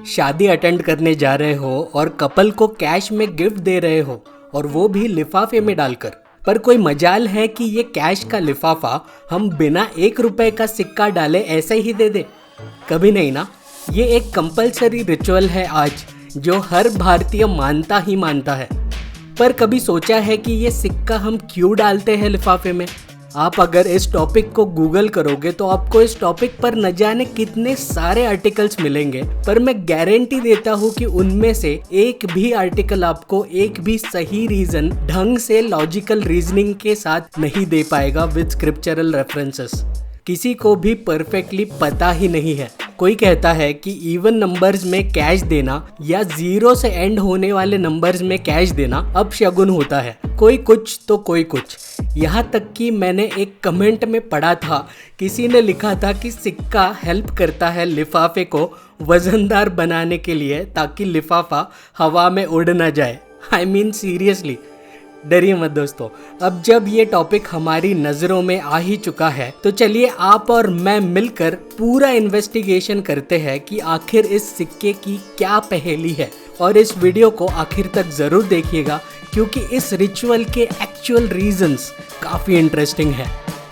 शादी अटेंड करने जा रहे हो और कपल को कैश में गिफ्ट दे रहे हो और वो भी लिफाफे में डालकर। पर कोई मजाल है कि ये कैश का लिफाफा हम बिना 1 रुपए का सिक्का डाले ऐसे ही दे दे? कभी नहीं ना। ये एक कंपलसरी रिचुअल है आज, जो हर भारतीय मानता ही मानता है। पर कभी सोचा है कि ये सिक्का हम क्यों डालते हैं लिफाफे में? आप अगर इस टॉपिक को गूगल करोगे तो आपको इस टॉपिक पर न जाने कितने सारे आर्टिकल्स मिलेंगे, पर मैं गारंटी देता हूँ कि उनमें से एक भी आर्टिकल आपको एक भी सही रीजन ढंग से लॉजिकल रीजनिंग के साथ नहीं दे पाएगा विद स्क्रिप्चरल रेफरेंसेस। किसी को भी परफेक्टली पता ही नहीं है। कोई कहता है कि इवन नंबर्स में कैश देना या 0 से एंड होने वाले नंबर्स में कैश देना अपशगुन होता है। कोई कुछ तो कोई कुछ। यहाँ तक कि मैंने एक कमेंट में पढ़ा था, किसी ने लिखा था कि सिक्का हेल्प करता है लिफाफे को वजनदार बनाने के लिए, ताकि लिफाफा हवा में उड़ ना जाए। I mean seriously. डरिए मत दोस्तों। अब जब ये टॉपिक हमारी नज़रों में आ ही चुका है तो चलिए आप और मैं मिलकर पूरा इन्वेस्टिगेशन करते हैं कि आखिर इस सिक्के की क्या पहेली है। और इस वीडियो को आखिर तक ज़रूर देखिएगा, क्योंकि इस रिचुअल के एक्चुअल रीजंस काफ़ी इंटरेस्टिंग है।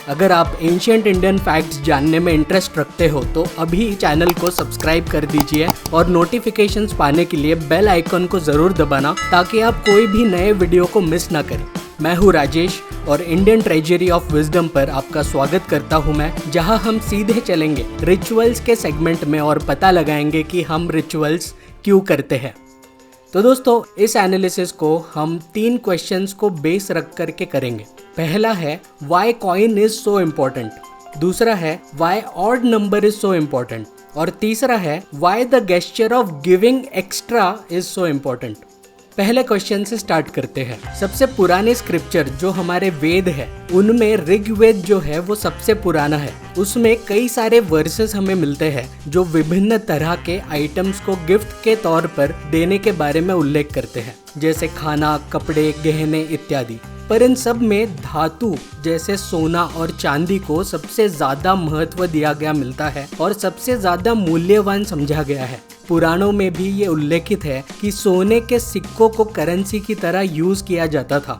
अगर आप एंशिएंट इंडियन फैक्ट्स जानने में इंटरेस्ट रखते हो तो अभी चैनल को सब्सक्राइब कर दीजिए और नोटिफिकेशंस पाने के लिए बेल आइकन को ज़रूर दबाना, ताकि आप कोई भी नए वीडियो को मिस ना करें। मैं हूँ राजेश और इंडियन ट्रेजरी ऑफ विजडम पर आपका स्वागत करता हूँ मैं, जहाँ हम सीधे चलेंगे रिचुअल्स के सेगमेंट में और पता लगाएंगे कि हम रिचुअल्स क्यों करते हैं। तो दोस्तों, इस एनालिसिस को हम 3 क्वेश्चंस को बेस रख करके करेंगे। पहला है why coin is so important, दूसरा है why odd number is so important, और तीसरा है why the gesture of giving extra is so important. पहले क्वेश्चन से स्टार्ट करते हैं। सबसे पुराने स्क्रिप्चर जो हमारे वेद है, उनमें ऋग्वेद जो है वो सबसे पुराना है। उसमें कई सारे वर्सेस हमें मिलते हैं जो विभिन्न तरह के आइटम्स को गिफ्ट के तौर पर देने के बारे में उल्लेख करते हैं, जैसे खाना, कपड़े, गहने इत्यादि। पर इन सब में धातु जैसे सोना और चांदी को सबसे ज्यादा महत्व दिया गया मिलता है और सबसे ज्यादा मूल्यवान समझा गया है। पुराणों में भी ये उल्लेखित है कि सोने के सिक्कों को करेंसी की तरह यूज किया जाता था।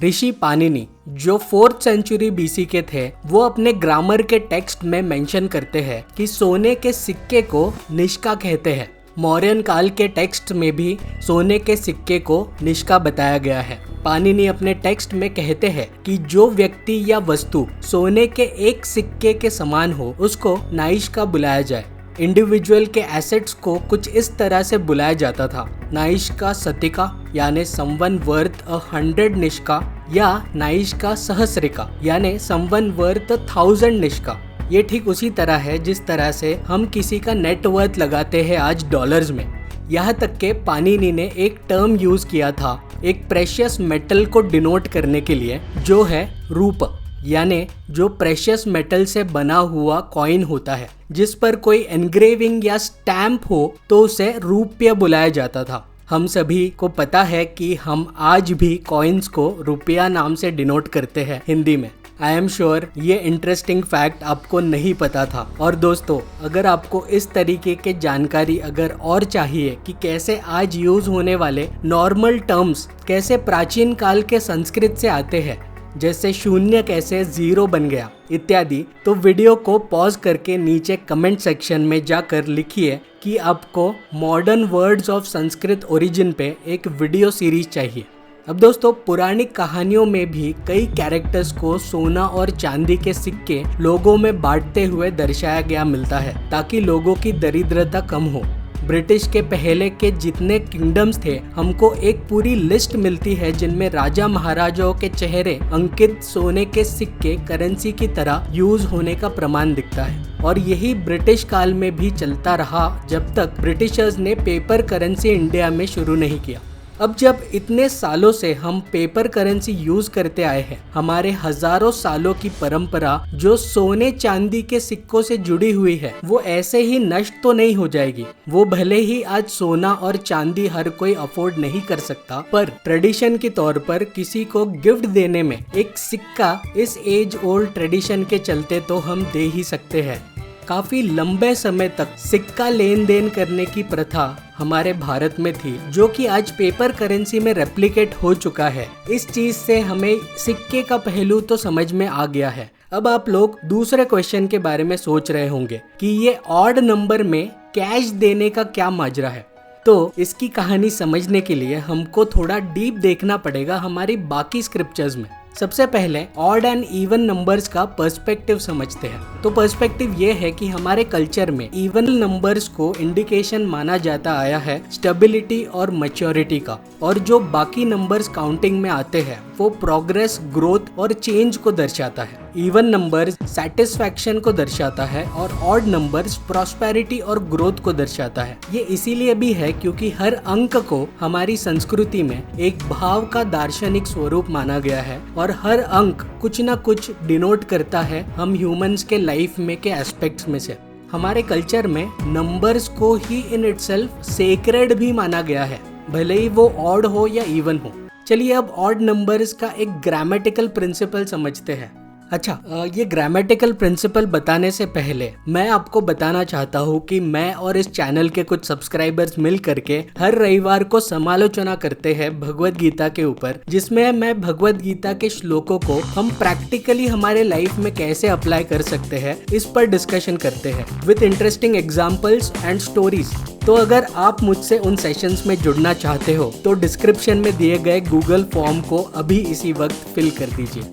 ऋषि पाणिनि जो 4th सेंचुरी BC के थे, वो अपने ग्रामर के टेक्स्ट में मेंशन करते हैं कि सोने के सिक्के को निष्का कहते हैं। मौर्यन काल के टेक्स्ट में भी सोने के सिक्के को निष्का बताया गया है। पाणिनि अपने टेक्स्ट में कहते हैं कि जो व्यक्ति या वस्तु सोने के एक सिक्के के समान हो, उसको नाइष्का बुलाया जाए। इंडिविजुअल के एसेट्स को कुछ इस तरह से बुलाया जाता था: नाइष्का सतिका यानी समवन वर्थ 100 निष्का, या नाइष्का सहस्रिका यानी समवन वर्थ 1000 निष्का। ये ठीक उसी तरह है जिस तरह से हम किसी का नेट वर्थ लगाते हैं आज डॉलर्स में। यहाँ तक के पाणिनि ने एक टर्म यूज किया था एक प्रेशियस मेटल को डिनोट करने के लिए, जो है रूप, यानी जो प्रेशियस मेटल से बना हुआ कॉइन होता है जिस पर कोई एनग्रेविंग या स्टैम्प हो तो उसे रूपया बुलाया जाता था। हम सभी को पता है कि हम आज भी कॉइन्स को रुपया नाम से डिनोट करते हैं हिंदी में। आई एम श्योर ये इंटरेस्टिंग फैक्ट आपको नहीं पता था। और दोस्तों, अगर आपको इस तरीके के जानकारी अगर और चाहिए कि कैसे आज यूज होने वाले नॉर्मल टर्म्स कैसे प्राचीन काल के संस्कृत से आते हैं, जैसे शून्य कैसे 0 बन गया इत्यादि, तो वीडियो को पॉज करके नीचे कमेंट सेक्शन में जाकर लिखिए कि आपको modern words of Sanskrit origin पे एक वीडियो सीरीज चाहिए। अब दोस्तों, पुरानी कहानियों में भी कई कैरेक्टर्स को सोना और चांदी के सिक्के लोगों में बांटते हुए दर्शाया गया मिलता है, ताकि लोगों की दरिद्रता कम हो। ब्रिटिश के पहले के जितने किंगडम्स थे, हमको एक पूरी लिस्ट मिलती है जिनमें राजा महाराजाओं के चेहरे अंकित सोने के सिक्के करेंसी की तरह यूज होने का प्रमाण दिखता है। और यही ब्रिटिश काल में भी चलता रहा जब तक ब्रिटिशर्स ने पेपर करेंसी इंडिया में शुरू नहीं किया। अब जब इतने सालों से हम पेपर करेंसी यूज करते आए हैं, हमारे हजारों सालों की परंपरा जो सोने चांदी के सिक्कों से जुड़ी हुई है, वो ऐसे ही नष्ट तो नहीं हो जाएगी। वो भले ही आज सोना और चांदी हर कोई अफोर्ड नहीं कर सकता, पर ट्रेडिशन के तौर पर किसी को गिफ्ट देने में एक सिक्का इस एज ओल्ड ट्रेडिशन के चलते तो हम दे ही सकते हैं। काफी लंबे समय तक सिक्का लेन देन करने की प्रथा हमारे भारत में थी, जो कि आज पेपर करेंसी में रेप्लिकेट हो चुका है। इस चीज से हमें सिक्के का पहलू तो समझ में आ गया है। अब आप लोग दूसरे क्वेश्चन के बारे में सोच रहे होंगे कि ये ऑड नंबर में कैश देने का क्या माजरा है। तो इसकी कहानी समझने के लिए हमको थोड़ा डीप देखना पड़ेगा हमारी बाकी स्क्रिप्चर्स में। सबसे पहले ऑड एंड इवन नंबर्स का पर्सपेक्टिव समझते हैं। तो पर्सपेक्टिव ये है कि हमारे कल्चर में इवन नंबर्स को इंडिकेशन माना जाता आया है स्टेबिलिटी और मैच्योरिटी का, और जो बाकी नंबर्स काउंटिंग में आते हैं वो प्रोग्रेस, ग्रोथ और चेंज को दर्शाता है। इवन नंबर्स सेटिस्फैक्शन को दर्शाता है और ऑड नंबर्स प्रॉस्पेरिटी और ग्रोथ को दर्शाता है। ये इसीलिए भी है क्योंकि हर अंक को हमारी संस्कृति में एक भाव का दार्शनिक स्वरूप माना गया है और हर अंक कुछ ना कुछ डिनोट करता है हम ह्यूमंस के लाइफ में के एस्पेक्ट्स में से। हमारे कल्चर में नंबर्स को ही इन इटसेल्फ सेक्रेड भी माना गया है, भले ही वो ऑड हो या इवन हो। चलिए अब ऑड नंबर्स का एक ग्रामेटिकल प्रिंसिपल समझते हैं। अच्छा, ये ग्रामेटिकल प्रिंसिपल बताने से पहले मैं आपको बताना चाहता हूँ कि मैं और इस चैनल के कुछ सब्सक्राइबर्स मिल करके हर रविवार को समालोचना करते हैं भगवत गीता के ऊपर, जिसमें मैं भगवत गीता के श्लोकों को हम प्रैक्टिकली हमारे लाइफ में कैसे अप्लाई कर सकते हैं इस पर डिस्कशन करते हैं with interesting examples and stories. तो अगर आप मुझसे उन सेशंस में जुड़ना चाहते हो तो डिस्क्रिप्शन में दिए गए गूगल फॉर्म को अभी इसी वक्त फिल कर दीजिए।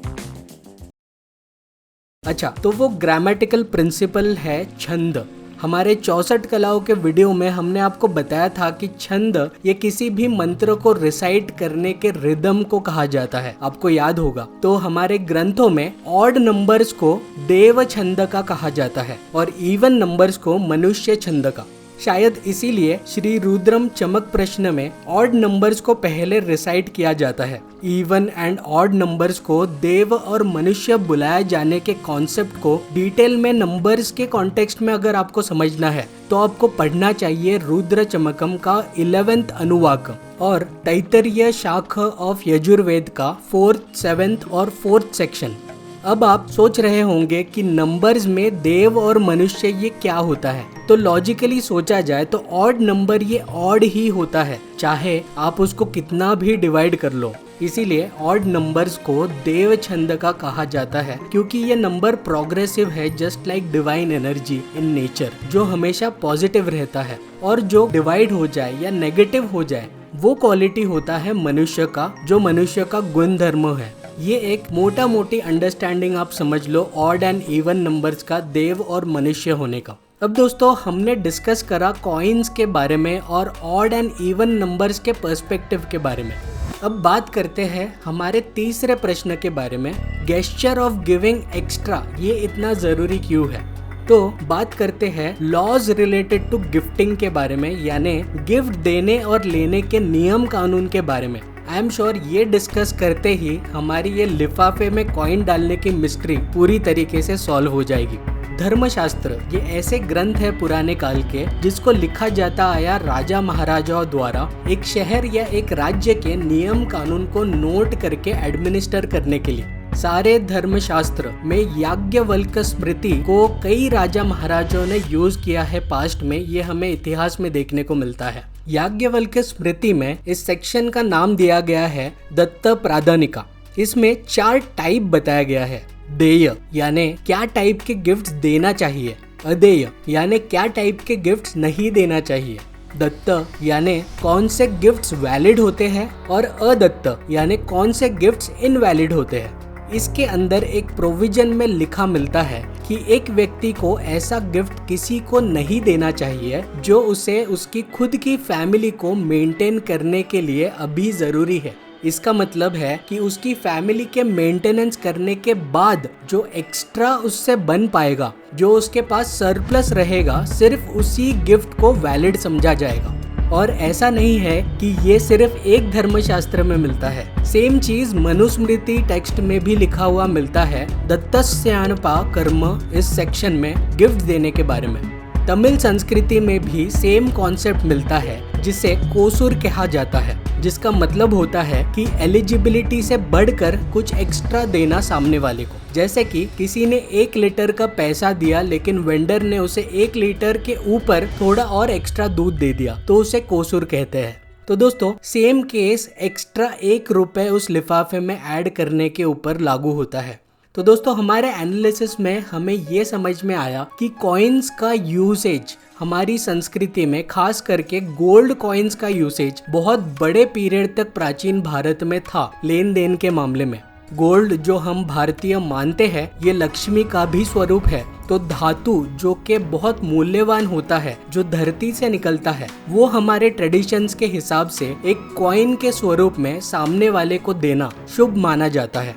अच्छा, तो वो ग्रामेटिकल प्रिंसिपल है छंद। हमारे 64 कलाओं के वीडियो में हमने आपको बताया था कि छंद ये किसी भी मंत्र को रिसाइट करने के रिदम को कहा जाता है, आपको याद होगा। तो हमारे ग्रंथों में ऑड नंबर्स को देव छंद का कहा जाता है और इवन नंबर्स को मनुष्य छंद का। शायद इसीलिए श्री रुद्रम चमक प्रश्न में ऑड नंबर्स को पहले रिसाइट किया जाता है। इवन एंड ऑड नंबर्स को देव और मनुष्य बुलाए जाने के कॉन्सेप्ट को डिटेल में नंबर्स के कॉन्टेक्स्ट में अगर आपको समझना है तो आपको पढ़ना चाहिए रुद्र चमकम का 11th अनुवाक और तैत्तरीय शाख ऑफ यजुर्वेद का 4th, 7th और 4th सेक्शन। अब आप सोच रहे होंगे कि नंबर्स में देव और मनुष्य ये क्या होता है। तो लॉजिकली सोचा जाए तो ऑड नंबर ये ऑड ही होता है, चाहे आप उसको कितना भी डिवाइड कर लो। इसीलिए ऑड नंबर्स को देव छंद का कहा जाता है क्योंकि ये नंबर प्रोग्रेसिव है, just like divine energy in nature, जो हमेशा पॉजिटिव रहता है। और जो डिवाइड हो जाए या नेगेटिव हो जाए वो क्वालिटी होता है मनुष्य का, जो मनुष्य का गुण धर्म है। ये एक मोटा मोटी अंडरस्टैंडिंग आप समझ लो ऑड एंड इवन नंबर्स का देव और मनुष्य होने का। अब दोस्तों हमने डिस्कस करा कॉइन्स के बारे में और ऑड एंड इवन नंबर्स के पर्सपेक्टिव के बारे में। अब बात करते हैं हमारे तीसरे प्रश्न के बारे में, गेस्चर ऑफ गिविंग एक्स्ट्रा ये इतना जरूरी क्यों है। तो बात करते हैं लॉज रिलेटेड टू गिफ्टिंग के बारे में, यानी गिफ्ट देने और लेने के नियम कानून के बारे में। आई एम श्योर ये डिस्कस करते ही हमारी ये लिफाफे में कॉइन डालने की मिस्ट्री पूरी तरीके से सॉल्व हो जाएगी। धर्मशास्त्र ये ऐसे ग्रंथ है पुराने काल के जिसको लिखा जाता आया राजा महाराजाओं द्वारा एक शहर या एक राज्य के नियम कानून को नोट करके एडमिनिस्टर करने के लिए। सारे धर्मशास्त्र में याज्ञवल्क्य स्मृति को कई राजा महाराजाओं ने यूज किया है पास्ट में, ये हमें इतिहास में देखने को मिलता है। याज्ञवल्क्य स्मृति में इस सेक्शन का नाम दिया गया है दत्त प्रादानिका। इसमें 4 टाइप बताया गया है। देय यानी क्या टाइप के गिफ्ट्स देना चाहिए, अदेय यानी क्या टाइप के गिफ्ट्स नहीं देना चाहिए, दत्त यानी कौन से गिफ्ट्स वैलिड होते हैं और अदत्त यानी कौन से गिफ्ट्स इनवैलिड होते हैं। इसके अंदर एक प्रोविजन में लिखा मिलता है कि एक व्यक्ति को ऐसा गिफ्ट किसी को नहीं देना चाहिए जो उसे उसकी खुद की फैमिली को मेंटेन करने के लिए अभी जरूरी है। इसका मतलब है कि उसकी फैमिली के मेंटेनेंस करने के बाद जो एक्स्ट्रा उससे बन पाएगा, जो उसके पास सरप्लस रहेगा, सिर्फ उसी गिफ्ट को वैलिड समझा जाएगा। और ऐसा नहीं है कि ये सिर्फ एक धर्मशास्त्र में मिलता है, सेम चीज मनुस्मृति टेक्स्ट में भी लिखा हुआ मिलता है दत्तस्यानपा कर्म इस सेक्शन में गिफ्ट देने के बारे में। तमिल संस्कृति में भी सेम कॉन्सेप्ट मिलता है जिसे कोसूर कहा जाता है, जिसका मतलब होता है कि एलिजिबिलिटी से बढ़कर कुछ एक्स्ट्रा देना सामने वाले को। जैसे कि किसी ने 1 लीटर का पैसा दिया लेकिन वेंडर ने उसे 1 लीटर के ऊपर थोड़ा और एक्स्ट्रा दूध दे दिया, तो उसे कोसूर कहते हैं। तो दोस्तों सेम केस एक्स्ट्रा 1 रुपए उस लिफाफे में ऐड करने के ऊपर लागू होता है। तो दोस्तों हमारे एनालिसिस में हमें ये समझ में आया कि कॉइन्स का यूसेज हमारी संस्कृति में, खास करके गोल्ड कॉइन्स का यूसेज बहुत बड़े पीरियड तक प्राचीन भारत में था लेन देन के मामले में। गोल्ड जो हम भारतीय मानते हैं ये लक्ष्मी का भी स्वरूप है, तो धातु जो के बहुत मूल्यवान होता है, जो धरती से निकलता है, वो हमारे ट्रेडिशंस के हिसाब से एक कॉइन के स्वरूप में सामने वाले को देना शुभ माना जाता है।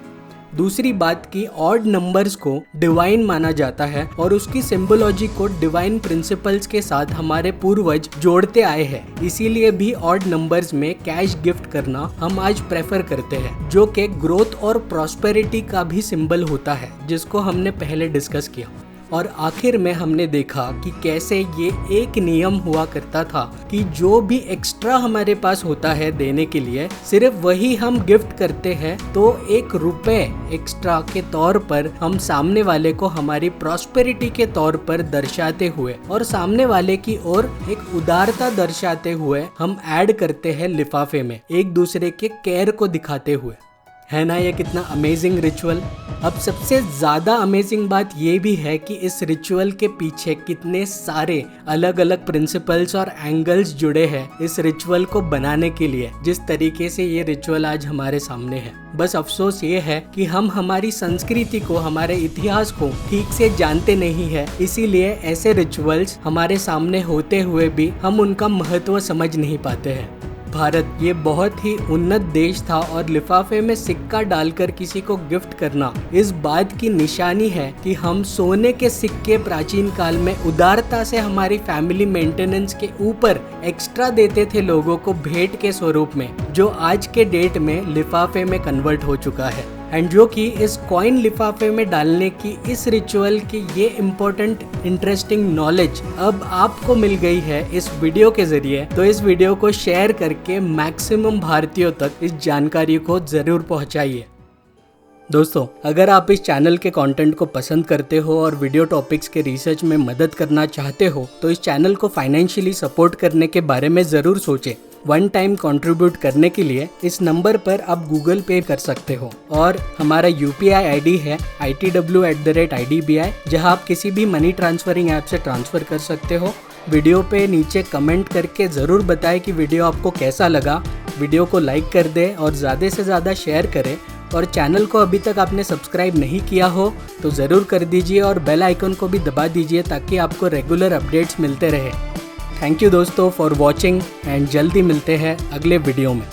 दूसरी बात कि ऑड नंबर्स को डिवाइन माना जाता है और उसकी सिंबोलॉजी को डिवाइन प्रिंसिपल्स के साथ हमारे पूर्वज जोड़ते आए हैं। इसीलिए भी ऑड नंबर्स में कैश गिफ्ट करना हम आज प्रेफर करते हैं, जो कि ग्रोथ और प्रॉस्पेरिटी का भी सिंबल होता है, जिसको हमने पहले डिस्कस किया। और आखिर में हमने देखा कि कैसे ये एक नियम हुआ करता था कि जो भी एक्स्ट्रा हमारे पास होता है देने के लिए, सिर्फ वही हम गिफ्ट करते हैं। तो 1 रुपए एक्स्ट्रा के तौर पर हम सामने वाले को हमारी प्रॉस्पेरिटी के तौर पर दर्शाते हुए और सामने वाले की ओर एक उदारता दर्शाते हुए हम ऐड करते हैं लिफाफे में, एक दूसरे के केयर को दिखाते हुए। है ना ये कितना अमेजिंग रिचुअल। अब सबसे ज़्यादा अमेजिंग बात ये भी है कि इस रिचुअल के पीछे कितने सारे अलग अलग प्रिंसिपल्स और एंगल्स जुड़े हैं इस रिचुअल को बनाने के लिए, जिस तरीके से ये रिचुअल आज हमारे सामने है। बस अफसोस ये है कि हम हमारी संस्कृति को, हमारे इतिहास को ठीक से जानते नहीं है, इसीलिए ऐसे रिचुअल्स हमारे सामने होते हुए भी हम उनका महत्व समझ नहीं पाते हैं। भारत ये बहुत ही उन्नत देश था और लिफाफे में सिक्का डालकर किसी को गिफ्ट करना इस बात की निशानी है कि हम सोने के सिक्के प्राचीन काल में उदारता से हमारी फैमिली मेंटेनेंस के ऊपर एक्स्ट्रा देते थे लोगों को भेंट के स्वरूप में, जो आज के डेट में लिफाफे में कन्वर्ट हो चुका है। एंड जो कि इस कॉइन लिफाफे में डालने की इस रिचुअल की ये इम्पोर्टेंट इंटरेस्टिंग नॉलेज अब आपको मिल गई है इस वीडियो के जरिए, तो इस वीडियो को शेयर करके मैक्सिमम भारतीयों तक इस जानकारी को जरूर पहुंचाइए। दोस्तों अगर आप इस चैनल के कंटेंट को पसंद करते हो और वीडियो टॉपिक्स के रिसर्च में मदद करना चाहते हो, तो इस चैनल को फाइनेंशियली सपोर्ट करने के बारे में ज़रूर सोचें। 1 टाइम कंट्रीब्यूट करने के लिए इस नंबर पर आप गूगल पे कर सकते हो और हमारा UPI ID है ITW@IDBI, जहां आप किसी भी मनी ट्रांसफरिंग ऐप से ट्रांसफ़र कर सकते हो। वीडियो पे नीचे कमेंट करके ज़रूर बताएं कि वीडियो आपको कैसा लगा। वीडियो को लाइक कर दें और ज़्यादा से ज़्यादा शेयर करें। और चैनल को अभी तक आपने सब्सक्राइब नहीं किया हो तो ज़रूर कर दीजिए और बेल आइकन को भी दबा दीजिए ताकि आपको रेगुलर अपडेट्स मिलते रहे। थैंक यू दोस्तों फॉर वॉचिंग एंड जल्दी मिलते हैं अगले वीडियो में।